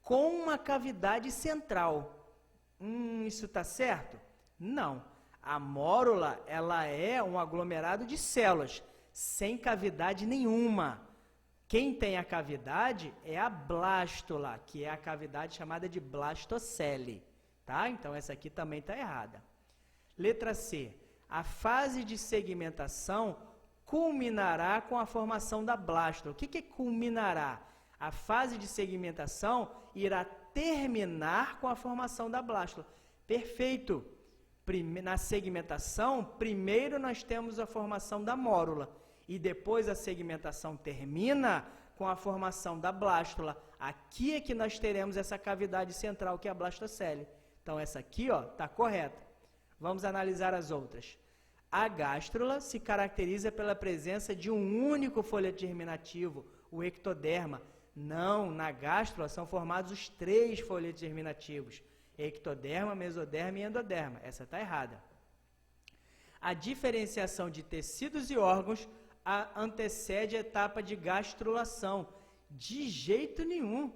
[SPEAKER 1] com uma cavidade central. Isso está certo? Não. A mórula, ela é um aglomerado de células, sem cavidade nenhuma. Quem tem a cavidade é a blástula, que é a cavidade chamada de blastocele. Tá? Então, essa aqui também está errada. Letra C. A fase de segmentação culminará com a formação da blástula. O que é culminará? A fase de segmentação irá terminar com a formação da blástula. Perfeito. Na segmentação, primeiro nós temos a formação da mórula e depois a segmentação termina com a formação da blástula. Aqui é que nós teremos essa cavidade central que é a blastocele. Então essa aqui, ó, está correta. Vamos analisar as outras. A gástrula se caracteriza pela presença de um único folheto germinativo, o ectoderma. Não, na gástrula são formados os 3 folhetos germinativos, ectoderma, mesoderma e endoderma. Essa está errada. A diferenciação de tecidos e órgãos antecede a etapa de gastrulação. De jeito nenhum.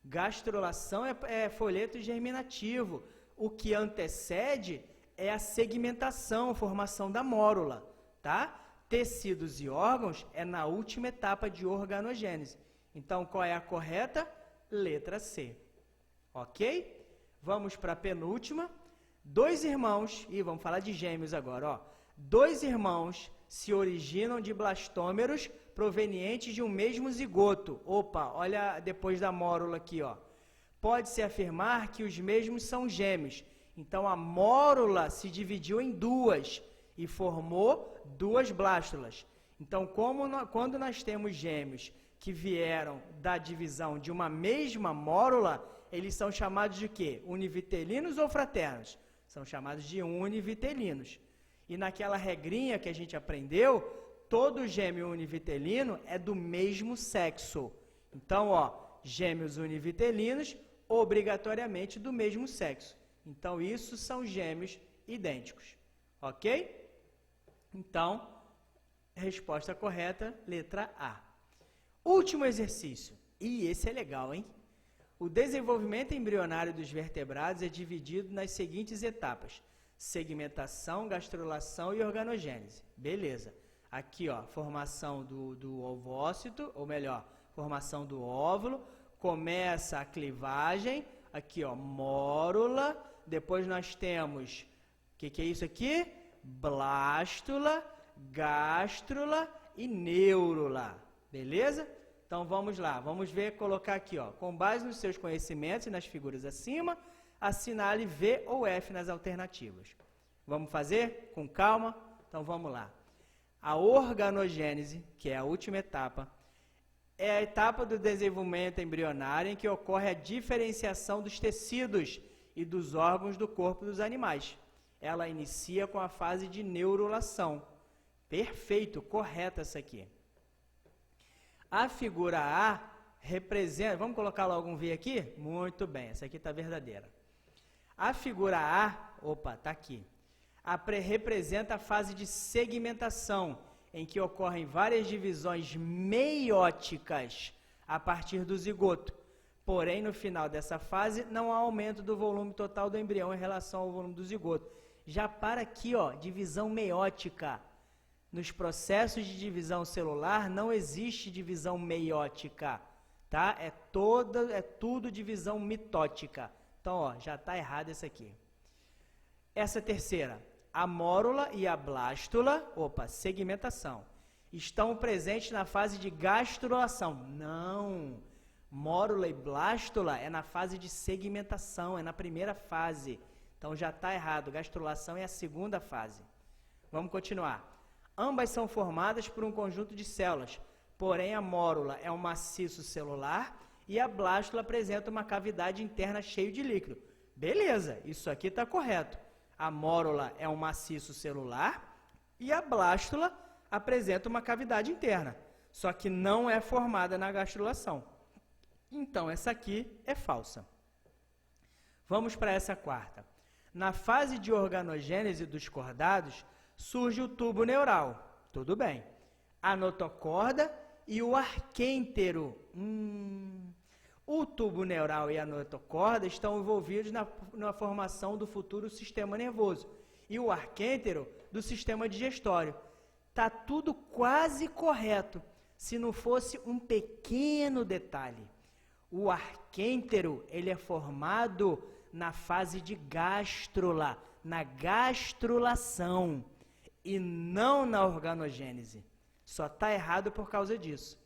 [SPEAKER 1] Gastrulação é folheto germinativo. O que antecede é a segmentação, a formação da mórula, tá? Tecidos e órgãos é na última etapa de organogênese. Então, qual é a correta? Letra C. Ok? Vamos para a penúltima. 2 irmãos, e vamos falar de gêmeos agora, ó. 2 irmãos se originam de blastômeros provenientes de um mesmo zigoto. Opa, olha depois da mórula aqui, ó. Pode-se afirmar que os mesmos são gêmeos. Então, a mórula se dividiu em 2 e formou 2 blástulas. Então, quando nós temos gêmeos que vieram da divisão de uma mesma mórula, eles são chamados de quê? Univitelinos ou fraternos? São chamados de univitelinos. E naquela regrinha que a gente aprendeu, todo gêmeo univitelino é do mesmo sexo. Então, gêmeos univitelinos, obrigatoriamente do mesmo sexo. Então, isso são gêmeos idênticos. Ok? Então, resposta correta, letra A. Último exercício. E esse é legal, hein? O desenvolvimento embrionário dos vertebrados é dividido nas seguintes etapas: segmentação, gastrulação e organogênese. Beleza. Aqui, formação do ovócito, ou melhor, formação do óvulo, começa a clivagem, aqui, mórula, depois nós temos, o que é isso aqui? Blástula, gástrula e neurula, beleza? Então vamos lá, vamos ver, colocar aqui, com base nos seus conhecimentos e nas figuras acima, assinale V ou F nas alternativas. Vamos fazer com calma? Então vamos lá. A organogênese, que é a última etapa, é a etapa do desenvolvimento embrionário em que ocorre a diferenciação dos tecidos e dos órgãos do corpo dos animais. Ela inicia com a fase de neurulação. Perfeito, correta essa aqui. A figura A representa... Vamos colocar logo um V aqui? Muito bem, essa aqui está verdadeira. A figura A, está aqui. Representa a fase de segmentação, em que ocorrem várias divisões meióticas a partir do zigoto. Porém, no final dessa fase, não há aumento do volume total do embrião em relação ao volume do zigoto. Já para aqui, divisão meiótica. Nos processos de divisão celular não existe divisão meiótica, tá? É tudo divisão mitótica. Então, já está errado essa aqui. Essa terceira, a mórula e a blástula, segmentação, estão presentes na fase de gastrulação. Não, mórula e blástula é na fase de segmentação, é na primeira fase. Então já está errado, gastrulação é a segunda fase. Vamos continuar. Ambas são formadas por um conjunto de células, porém a mórula é um maciço celular e a blástula apresenta uma cavidade interna cheia de líquido. Beleza, isso aqui está correto. A mórula é um maciço celular e a blástula apresenta uma cavidade interna, só que não é formada na gastrulação. Então, essa aqui é falsa. Vamos para essa quarta. Na fase de organogênese dos cordados, surge o tubo neural. Tudo bem. A notocorda e o arquêntero. O tubo neural e a notocorda estão envolvidos na formação do futuro sistema nervoso. E o arquêntero do sistema digestório. Está tudo quase correto, se não fosse um pequeno detalhe. O arquêntero, ele é formado na fase de gástrula, na gastrulação, e não na organogênese. Só está errado por causa disso.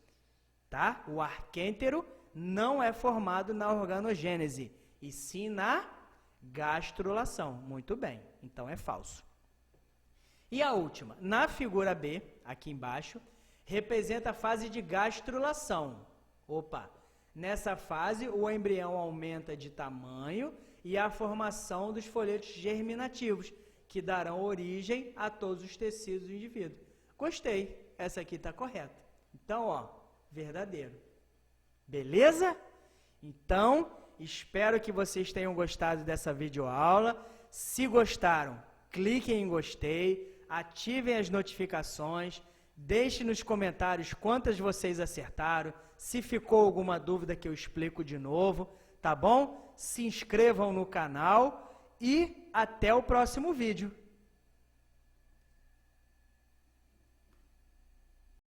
[SPEAKER 1] Tá? O arquêntero não é formado na organogênese, e sim na gastrulação. Muito bem, então é falso. E a última, na figura B, aqui embaixo, representa a fase de gastrulação. Nessa fase o embrião aumenta de tamanho e há a formação dos folhetos germinativos, que darão origem a todos os tecidos do indivíduo. Gostei, essa aqui está correta. Então, verdadeiro. Beleza? Então, espero que vocês tenham gostado dessa videoaula. Se gostaram, cliquem em gostei, ativem as notificações, deixem nos comentários quantas vocês acertaram, se ficou alguma dúvida que eu explico de novo, tá bom? Se inscrevam no canal e até o próximo vídeo.